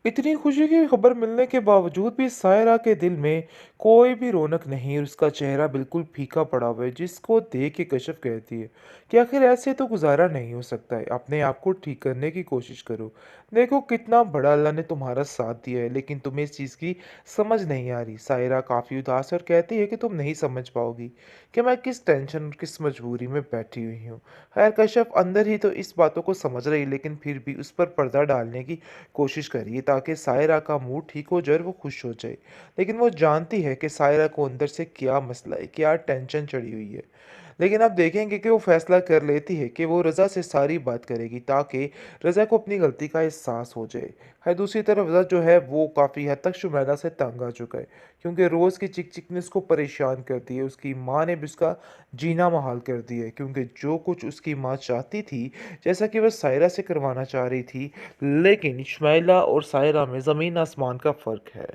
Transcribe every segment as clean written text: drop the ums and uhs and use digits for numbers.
इतनी खुशी की खबर मिलने के बावजूद भी सायरा के दिल में कोई भी रौनक नहीं और उसका चेहरा बिल्कुल फीका पड़ा हुआ है, जिसको देख के कशिफ कहती है कि आखिर ऐसे तो गुजारा नहीं हो सकता है। अपने आप को ठीक करने की कोशिश करो। देखो कितना बड़ा अल्लाह ने तुम्हारा साथ दिया है, लेकिन तुम्हें इस चीज़ की समझ नहीं आ रही। सायरा काफ़ी उदास है और कहती है कि तुम नहीं समझ पाओगी कि मैं किस टेंशन और किस मजबूरी में बैठी हुई हूँ। खैर कशिफ अंदर ही तो इस बातों को समझ रही, लेकिन फिर भी उस पर पर्दा डालने की कोशिश करिए ताकि सायरा का मूड ठीक हो जाए और वो खुश हो जाए। लेकिन वो जानती है कि सायरा को अंदर से क्या मसला है, क्या टेंशन चढ़ी हुई है। लेकिन आप देखेंगे कि वो फैसला कर लेती है कि वो रज़ा से सारी बात करेगी ताकि रज़ा को अपनी गलती का एहसास हो जाए। है दूसरी तरफ रज़ा जो है वो काफ़ी हद तक शुमैला से तंग आ चुका है, क्योंकि रोज़ की चिक चिक ने उसको परेशान कर दी है। उसकी माँ ने भी उसका जीना महाल कर दिया है, क्योंकि जो कुछ उसकी माँ चाहती थी, जैसा कि वह सायरा से करवाना चाह रही थी, लेकिन शुमैला और सायरा में ज़मीन आसमान का फ़र्क है।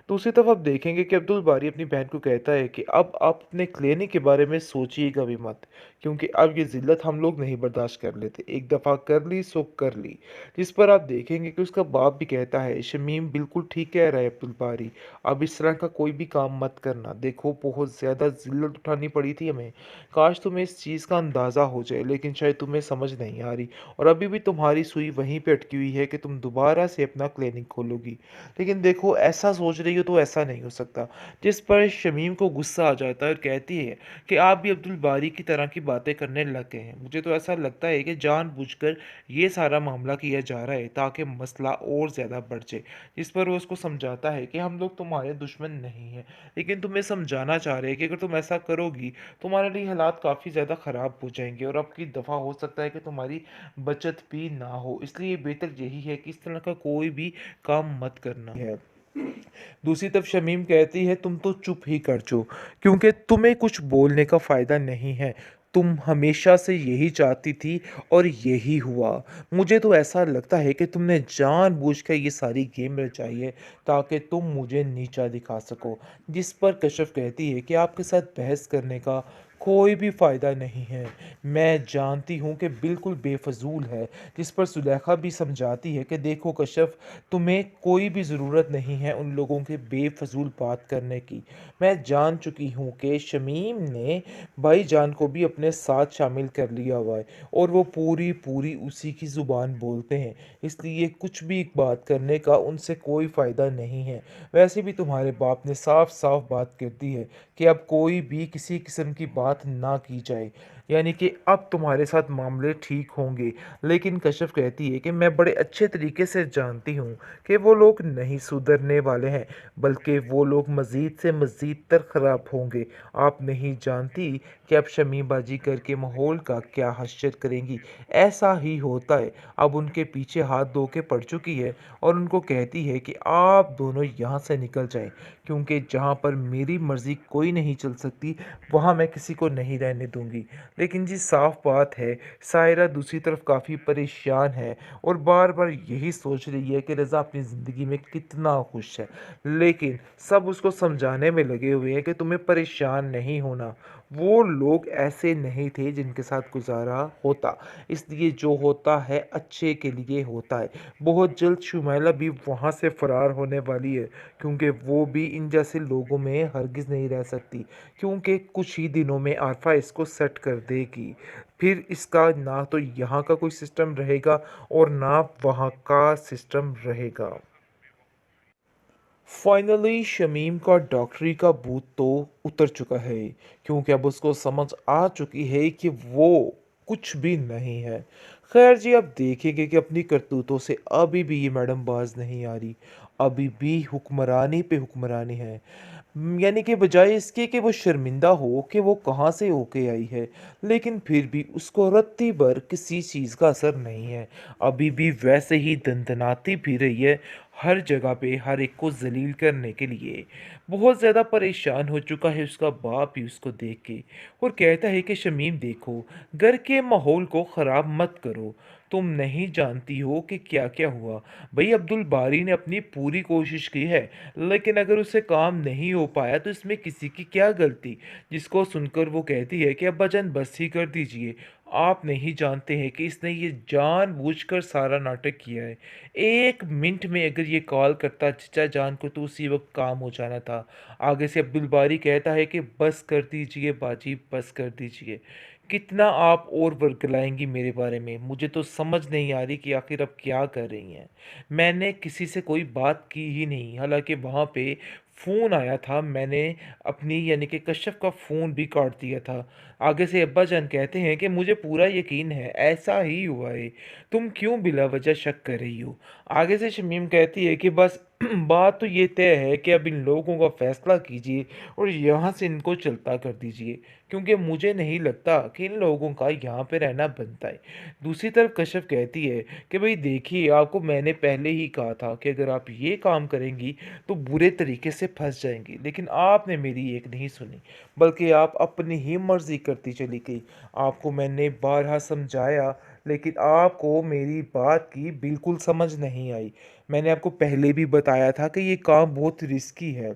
दूसरी तरफ आप देखेंगे कि अब्दुल बारी अपनी बहन को कहता है कि अब आप अपने क्लिनिक के बारे में सोचिएगा भी मत, क्योंकि अब ये ज़िल्लत हम लोग नहीं बर्दाश्त कर लेते। एक दफ़ा कर ली सो कर ली। जिस पर आप देखेंगे कि उसका बाप भी कहता है, शमीम बिल्कुल ठीक कह रहा है अब्दुल बारी, अब इस तरह का कोई भी काम मत करना। देखो बहुत ज़्यादा ज़िल्लत उठानी पड़ी थी हमें, काश तुम्हें इस चीज़ का अंदाज़ा हो जाए, लेकिन शायद तुम्हें समझ नहीं आ रही और अभी भी तुम्हारी सुई वहीं पे अटकी हुई है कि तुम दोबारा से अपना क्लिनिक खोलोगी। लेकिन देखो ऐसा सोच रही हो तो ऐसा नहीं हो सकता। जिस पर शमीम को गुस्सा आ जाता है और कहती है कि आप भी अब्दुल बारी की तरह की बातें करने लग गए हैं। मुझे तो ऐसा लगता है कि जानबूझकर ये सारा मामला किया जा रहा है ताकि मसला और ज़्यादा बढ़ जाए। जिस पर वो उसको समझाता है कि हम लोग तुम्हारे दुश्मन नहीं हैं, लेकिन तुम्हें समझाना चाह रहे हैं कि अगर तुम ऐसा करोगी तुम्हारे लिए हालात काफ़ी ज़्यादा ख़राब हो जाएंगे और अब की दफ़ा हो सकता है कि तुम्हारी बचत भी ना हो। इसलिए बेहतर यही है कि इस तरह का कोई भी काम मत करना है। दूसरी तरफ शमीम कहती है तुम तो चुप ही कर जाओ, क्योंकि तुम्हें कुछ बोलने का फ़ायदा नहीं है। तुम हमेशा से यही चाहती थी और यही हुआ। मुझे तो ऐसा लगता है कि तुमने जानबूझकर ये सारी गेम रचाई है ताकि तुम मुझे नीचा दिखा सको। जिस पर कशिफ कहती है कि आपके साथ बहस करने का कोई भी फ़ायदा नहीं है। मैं जानती हूँ कि बिल्कुल बेफजूल है। जिस पर सुलेखा भी समझाती है कि देखो कशिफ, तुम्हें कोई भी ज़रूरत नहीं है उन लोगों के बेफजूल बात करने की। मैं जान चुकी हूँ कि शमीम ने भाईजान को भी अपने साथ शामिल कर लिया हुआ है और वो पूरी पूरी उसी की ज़ुबान बोलते हैं, इसलिए कुछ भी बात करने का उनसे कोई फ़ायदा नहीं है। वैसे भी तुम्हारे बाप ने साफ साफ बात कर दी है कि अब कोई भी किसी किस्म की बात ना की जाए, यानी कि अब तुम्हारे साथ मामले ठीक होंगे। लेकिन कशिफ कहती है कि मैं बड़े अच्छे तरीके से जानती हूँ कि वो लोग नहीं सुधरने वाले हैं, बल्कि वो लोग मज़ीद से मज़ीद तर ख़राब होंगे। आप नहीं जानती कि अब शमीम बाजी करके माहौल का क्या हश्र करेंगी। ऐसा ही होता है। अब उनके पीछे हाथ धो के पड़ चुकी है और उनको कहती है कि आप दोनों यहाँ से निकल जाएं, क्योंकि जहाँ पर मेरी मर्ज़ी कोई नहीं चल सकती वहाँ मैं किसी को नहीं रहने दूंगी। लेकिन जी साफ बात है, सायरा दूसरी तरफ काफ़ी परेशान है और बार बार यही सोच रही है कि रज़ा अपनी ज़िंदगी में कितना खुश है, लेकिन सब उसको समझाने में लगे हुए हैं कि तुम्हें परेशान नहीं होना। वो लोग ऐसे नहीं थे जिनके साथ गुजारा होता, इसलिए जो होता है अच्छे के लिए होता है। बहुत जल्द शुमैला भी वहाँ से फ़रार होने वाली है, क्योंकि वो भी इन जैसे लोगों में हरगिज़ नहीं रह सकती, क्योंकि कुछ ही दिनों में आरफा इसको सेट कर देगी। फिर इसका ना तो यहाँ का कोई सिस्टम रहेगा और ना वहाँ का सिस्टम रहेगा। फाइनली शमीम का डॉक्टरी का भूत तो उतर चुका है, क्योंकि अब उसको समझ आ चुकी है कि वो कुछ भी नहीं है। खैर जी, अब देखेंगे कि अपनी करतूतों से अभी भी ये मैडम बाज नहीं आ रही, अभी भी हुक्मरानी पे हुक्मरानी है। यानी कि बजाय इसके कि वो शर्मिंदा हो कि वो कहाँ से होके आई है, लेकिन फिर भी उसको रत्ती भर किसी चीज़ का असर नहीं है। अभी भी वैसे ही दंदनाती फिर रही है हर जगह पे, हर एक को जलील करने के लिए। बहुत ज़्यादा परेशान हो चुका है उसका बाप ही उसको देख के, और कहता है कि शमीम देखो, घर के माहौल को ख़राब मत करो। तुम नहीं जानती हो कि क्या क्या हुआ। भाई अब्दुल बारी ने अपनी पूरी कोशिश की है, लेकिन अगर उससे काम नहीं हो पाया तो इसमें किसी की क्या गलती। जिसको सुनकर वो कहती है कि अब्बा जान बस ही कर दीजिए, आप नहीं जानते हैं कि इसने ये जानबूझकर सारा नाटक किया है। 1 मिनट में अगर ये कॉल करता चचा जान को तो उसी वक़्त काम हो जाना था। आगे से अब्दुल बारी कहता है कि बस कर दीजिए बाजी, बस कर दीजिए। कितना आप और वर्गलाएँगी मेरे बारे में? मुझे तो समझ नहीं आ रही कि आखिर आप क्या कर रही हैं। मैंने किसी से कोई बात की ही नहीं, हालाँकि वहाँ पे फ़ोन आया था, मैंने अपनी यानी कि कश्यप का फ़ोन भी काट दिया था। आगे से अब्बाजान कहते हैं कि मुझे पूरा यकीन है ऐसा ही हुआ है, तुम क्यों बिला वजह शक कर रही हो। आगे से शमीम कहती है कि बस बात तो ये तय है कि अब इन लोगों का फैसला कीजिए और यहाँ से इनको चलता कर दीजिए, क्योंकि मुझे नहीं लगता कि इन लोगों का यहाँ पे रहना बनता है। दूसरी तरफ कश्यप कहती है कि भाई देखिए, आपको मैंने पहले ही कहा था कि अगर आप ये काम करेंगी तो बुरे तरीके से फंस जाएंगी, लेकिन आपने मेरी एक नहीं सुनी, बल्कि आप अपनी ही मर्ज़ी करती चली गई। आपको मैंने बारहा समझाया, लेकिन आपको मेरी बात की बिल्कुल समझ नहीं आई। मैंने आपको पहले भी बताया था कि ये काम बहुत रिस्की है।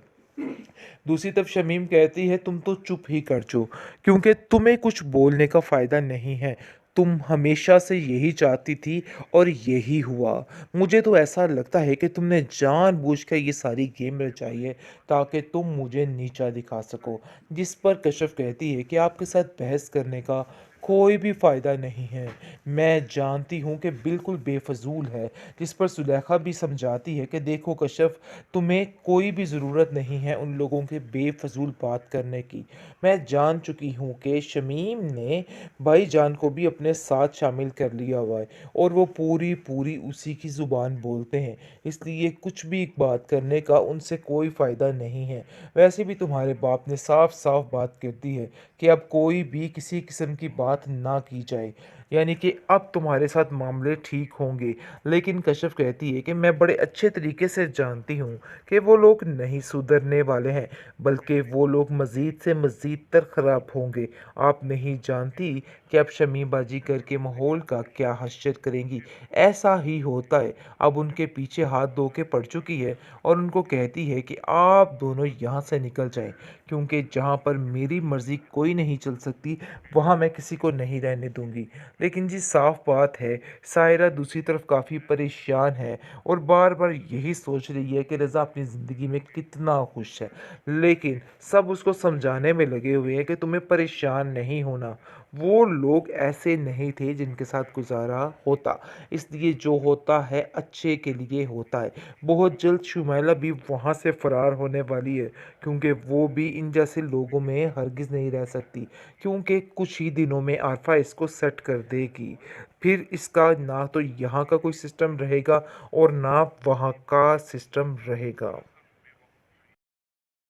दूसरी तरफ शमीम कहती है तुम तो चुप ही कर जाओ, क्योंकि तुम्हें कुछ बोलने का फ़ायदा नहीं है। तुम हमेशा से यही चाहती थी और यही हुआ। मुझे तो ऐसा लगता है कि तुमने जानबूझकर ये सारी गेम रचाई है ताकि तुम मुझे नीचा दिखा सको। जिस पर कश्यप कहती है कि आपके साथ बहस करने का कोई भी फ़ायदा नहीं है। मैं जानती हूँ कि बिल्कुल बेफजूल है। जिस पर सुलेखा भी समझाती है कि देखो कश्यप, तुम्हें कोई भी ज़रूरत नहीं है उन लोगों के बेफजूल बात करने की। मैं जान चुकी हूँ कि शमीम ने भाईजान को भी अपने साथ शामिल कर लिया हुआ है और वो पूरी पूरी उसी की ज़ुबान बोलते हैं, इसलिए कुछ भी बात करने का उनसे कोई फ़ायदा नहीं है। वैसे भी तुम्हारे बाप ने साफ साफ बात कर दी है कि अब कोई भी किसी किस्म की बात ना की जाए, यानी कि अब तुम्हारे साथ मामले ठीक होंगे। लेकिन कश्यप कहती है कि मैं बड़े अच्छे तरीके से जानती हूँ कि वो लोग नहीं सुधरने वाले हैं, बल्कि वो लोग मज़ीद से मज़ीद तर ख़राब होंगे। आप नहीं जानती कि अब शमी बाजी करके माहौल का क्या हश्र करेंगी। ऐसा ही होता है। अब उनके पीछे हाथ धो के पड़ चुकी है और उनको कहती है कि आप दोनों यहाँ से निकल जाएं, क्योंकि जहाँ पर मेरी मर्ज़ी कोई नहीं चल सकती वहाँ मैं किसी को नहीं रहने दूंगी। लेकिन जी साफ बात है, सायरा दूसरी तरफ काफ़ी परेशान है और बार बार यही सोच रही है कि रज़ा अपनी ज़िंदगी में कितना खुश है, लेकिन सब उसको समझाने में लगे हुए हैं कि तुम्हें परेशान नहीं होना। वो लोग ऐसे नहीं थे जिनके साथ गुजारा होता, इसलिए जो होता है अच्छे के लिए होता है। बहुत जल्द शुमैला भी वहाँ से फ़रार होने वाली है, क्योंकि वो भी इन जैसे लोगों में हरगिज़ नहीं रह सकती, क्योंकि कुछ ही दिनों में आरफा इसको सेट कर देगी। फिर इसका ना तो यहाँ का कोई सिस्टम रहेगा और ना वहाँ का सिस्टम रहेगा।